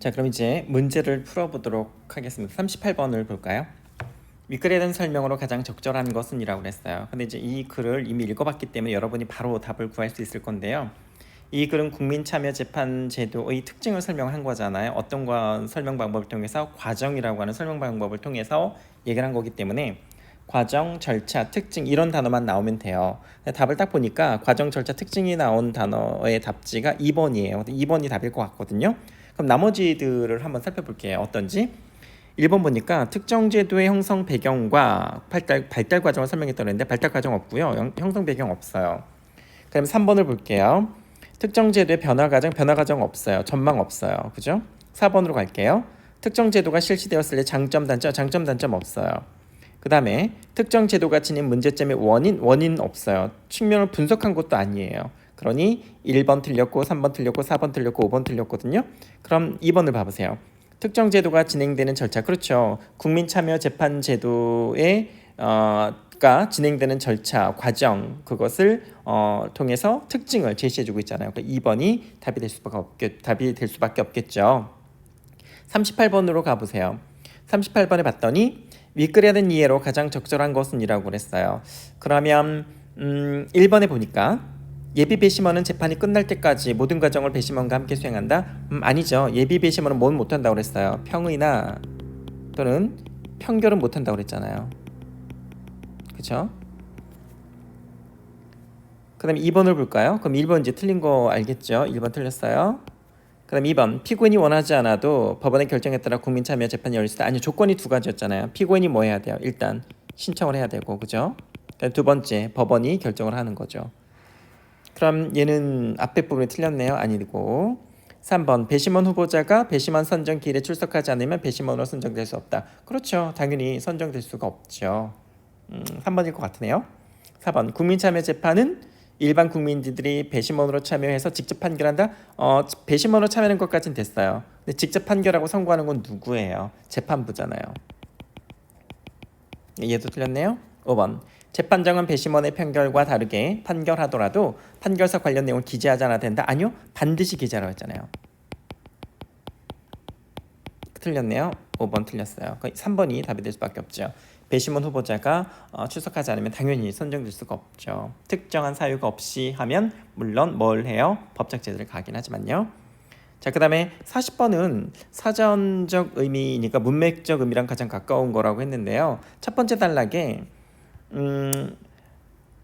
자, 그럼 이제 문제를 풀어보도록 하겠습니다. 38번을 볼까요? 윗글에 대한 설명으로 가장 적절한 것은 이라고 그랬어요. 근데 이제 이 글을 이미 읽어봤기 때문에 여러분이 바로 답을 구할 수 있을 건데요. 이 글은 국민참여재판제도의 특징을 설명한 거잖아요. 어떤 설명 방법을 통해서 과정이라고 하는 설명 방법을 통해서 얘기를 한 거기 때문에 과정, 절차, 특징 이런 단어만 나오면 돼요. 답을 딱 보니까 과정, 절차, 특징이 나온 단어의 답지가 2번이에요. 2번이 답일 것 같거든요. 그럼 나머지들을 한번 살펴볼게요. 어떤지. 1번 보니까 특정 제도의 형성 배경과 발달 과정을 설명했다고 했는데 발달 과정 없고요. 형성 배경 없어요. 그럼 3번을 볼게요. 특정 제도의 변화 과정 없어요. 전망 없어요. 그죠? 4번으로 갈게요. 특정 제도가 실시되었을 때 장점, 단점 없어요. 그 다음에 특정 제도가 지닌 문제점의 원인 없어요. 측면을 분석한 것도 아니에요. 그러니 1번 틀렸고 3번 틀렸고 4번 틀렸고 5번 틀렸거든요. 그럼 2번을 봐보세요. 특정 제도가 진행되는 절차. 그렇죠. 국민참여재판제도의 가 진행되는 절차, 과정 그것을 통해서 특징을 제시해주고 있잖아요. 그러니까 2번이 답이 될 수밖에 없겠죠. 38번으로 가보세요. 38번에 봤더니 윗글에 대한 이해로 가장 적절한 것은 이라고 그랬어요. 그러면 1번에 보니까 예비 배심원은 재판이 끝날 때까지 모든 과정을 배심원과 함께 수행한다? 아니죠. 예비 배심원은 뭘 못한다고 그랬어요. 평의나 또는 평결은 못한다고 그랬잖아요. 그쵸? 그 다음에 2번을 볼까요? 그럼 1번 이제 틀린 거 알겠죠? 1번 틀렸어요. 그 다음 2번 피고인이 원하지 않아도 법원의 결정에 따라 국민참여 재판이 열릴 수 있다. 아니 조건이 두 가지였잖아요. 피고인이 뭐 해야 돼요? 일단 신청을 해야 되고 그죠? 두 번째 법원이 결정을 하는 거죠. 그럼 얘는 앞에 부분이 틀렸네요. 아니고 3번 배심원 후보자가 배심원 선정 기일에 출석하지 않으면 배심원으로 선정될 수 없다. 그렇죠. 당연히 선정될 수가 없죠. 3번일 것 같으네요. 4번 국민참여재판은 일반 국민들이 배심원으로 참여해서 직접 판결한다? 배심원으로 참여하는 것까지는 됐어요. 근데 직접 판결하고 선고하는 건 누구예요? 재판부잖아요. 얘도 틀렸네요. 5번 재판장은 배심원의 판결과 다르게 판결하더라도 판결서 관련 내용을 기재하지 않아도 된다? 아니요. 반드시 기재하라고 했잖아요. 틀렸네요. 5번 틀렸어요. 3번이 답이 될 수밖에 없죠. 배심원 후보자가 출석하지 않으면 당연히 선정될 수가 없죠. 특정한 사유가 없이 하면 물론 뭘 해요? 법적 제재를 가긴 하지만요. 자, 그 다음에 40번은 사전적 의미니까 문맥적 의미랑 가장 가까운 거라고 했는데요. 첫 번째 단락에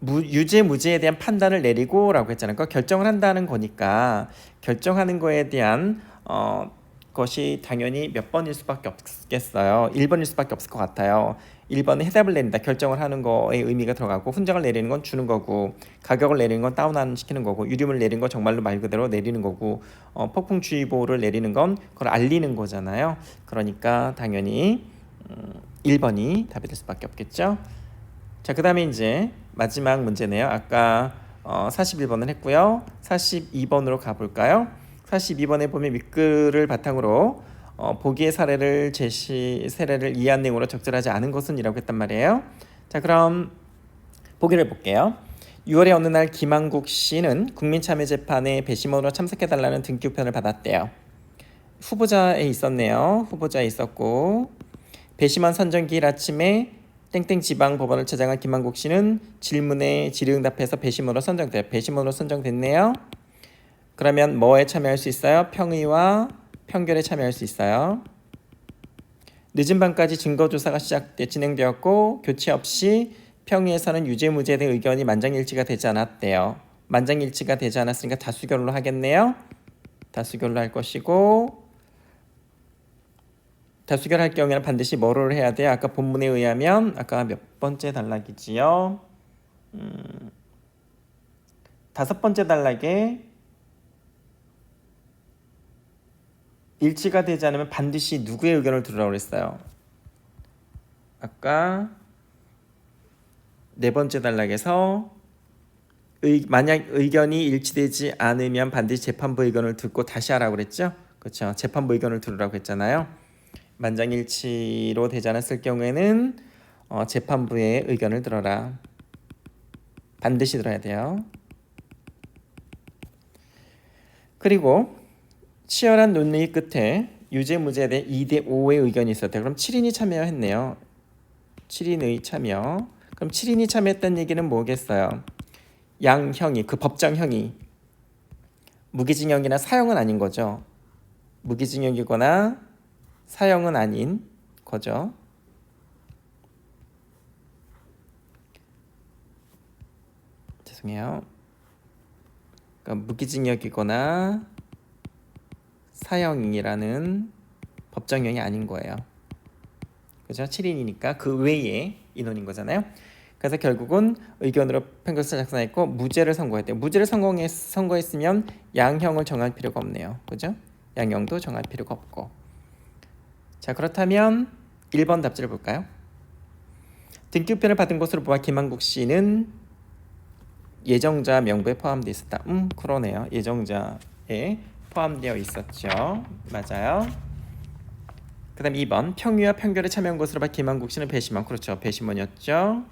유죄 무죄에 대한 판단을 내리고 라고 했잖아요. 그러니까 결정을 한다는 거니까 결정하는 거에 대한 것이 당연히 몇 번일 수밖에 없겠어요. 1번일 수밖에 없을 것 같아요. 1번은 해답을 내린다. 결정을 하는 거에 의미가 들어가고 훈장을 내리는 건 주는 거고 가격을 내리는 건 다운시키는 거고 유림을 내리는 건 정말로 말 그대로 내리는 거고 폭풍주의보를 내리는 건 그걸 알리는 거잖아요. 그러니까 당연히 1번이 답이 될 수밖에 없겠죠. 자, 그 다음에 이제 마지막 문제네요. 아까 41번을 했고요. 42번으로 가볼까요? 42번에 보면 윗글을 바탕으로 보기의 사례를 이해한 내용으로 적절하지 않은 것은 이라고 했단 말이에요. 자, 그럼 보기를 볼게요. 6월의 어느 날 김한국 씨는 국민참여재판에 배심원으로 참석해달라는 등기우편을 받았대요. 후보자에 있었네요. 후보자에 있었고 배심원 선정기일 아침에 땡땡 지방법원을 찾아간 김한국 씨는 질문에 질의응답해서 배심원으로 선정돼요. 배심원으로 선정됐네요. 그러면 뭐에 참여할 수 있어요? 평의와 평결에 참여할 수 있어요. 늦은 밤까지 증거조사가 진행되었고 교체 없이 평의에서는 유죄 무죄에 대한 의견이 만장일치가 되지 않았대요. 만장일치가 되지 않았으니까 다수결로 하겠네요. 다수결로 할 것이고 다수결할 경우에는 반드시 뭐를 해야 돼요? 아까 본문에 의하면 아까 몇 번째 단락이지요? 5번째 단락에 일치가 되지 않으면 반드시 누구의 의견을 들으라고 그랬어요? 아까 4번째 단락에서 만약 의견이 일치되지 않으면 반드시 재판부 의견을 듣고 다시 하라고 그랬죠? 그렇죠. 재판부 의견을 들으라고 했잖아요. 만장일치로 되지 않았을 경우에는 재판부의 의견을 들어라. 반드시 들어야 돼요. 그리고 치열한 논의 끝에 유죄 무죄에 대해 2대 5의 의견이 있었대요. 그럼 7인이 참여했네요. 7인의 참여. 그럼 7인이 참여했다는 얘기는 뭐겠어요? 양형이 그 법정형이 무기징역이나 사형은 아닌 거죠. 무기징역이거나 사형은 아닌 거죠. 죄송해요. 그러니까 무기징역이거나 사형이라는 법정형이 아닌 거예요. 그죠? 7인이니까 그 외에 인원인 거잖아요. 그래서 결국은 의견으로 판결서를 작성했고 무죄를 선고했대요. 무죄를 선고했으면 양형을 정할 필요가 없네요. 그죠? 양형도 정할 필요가 없고. 자, 그렇다면 1번 답지를 볼까요? 등기우편을 받은 것으로 보아 김한국 씨는 예정자 명부에 포함되어 있었다. 그러네요. 예정자에 포함되어 있었죠. 맞아요. 그 다음 2번 평유와 평결에 참여한 것으로 봐 김한국 씨는 배심원. 그렇죠. 배심원이었죠.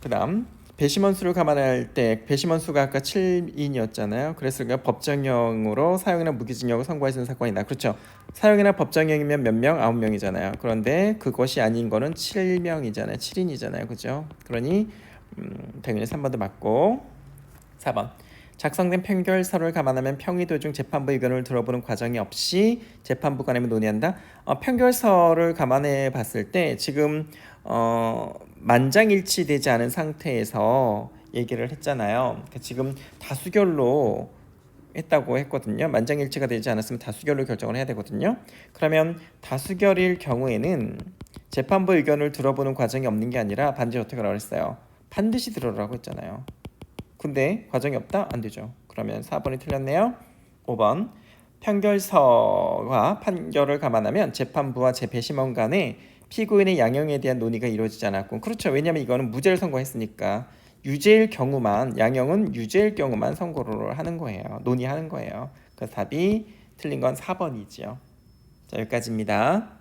그 다음 배심원 수를 감안할 때 배심원 수가 아까 7인이었잖아요. 그래서 우리가 법정형으로 사형이나 무기징역을 선고하시는 사건이다. 그렇죠. 사형이나 법정형이면 몇 명? 9명이잖아요. 그런데 그것이 아닌 거는 7명이잖아요. 7인이잖아요. 그죠? 그러니 당연히 3번도 맞고. 4번 작성된 평결서를 감안하면 평의 도중 재판부 의견을 들어보는 과정이 없이 재판부 간에 논의한다. 평결서를 감안해 봤을 때 지금 만장일치되지 않은 상태에서 얘기를 했잖아요. 지금 다수결로 했다고 했거든요. 만장일치가 되지 않았으면 다수결로 결정을 해야 되거든요. 그러면 다수결일 경우에는 재판부 의견을 들어보는 과정이 없는 게 아니라 반드시 어떻게 하라고 했어요? 반드시 들어라고 했잖아요. 근데 과정이 없다? 안 되죠. 그러면 4번이 틀렸네요. 5번 평결서와 판결을 감안하면 재판부와 재배심원 간에 피고인의 양형에 대한 논의가 이루어지지 않았고, 그렇죠. 왜냐하면 이거는 무죄를 선고했으니까 유죄일 경우만, 양형은 유죄일 경우만 선고를 하는 거예요. 논의하는 거예요. 그래서 답이 틀린 건 4번이지요. 자, 여기까지입니다.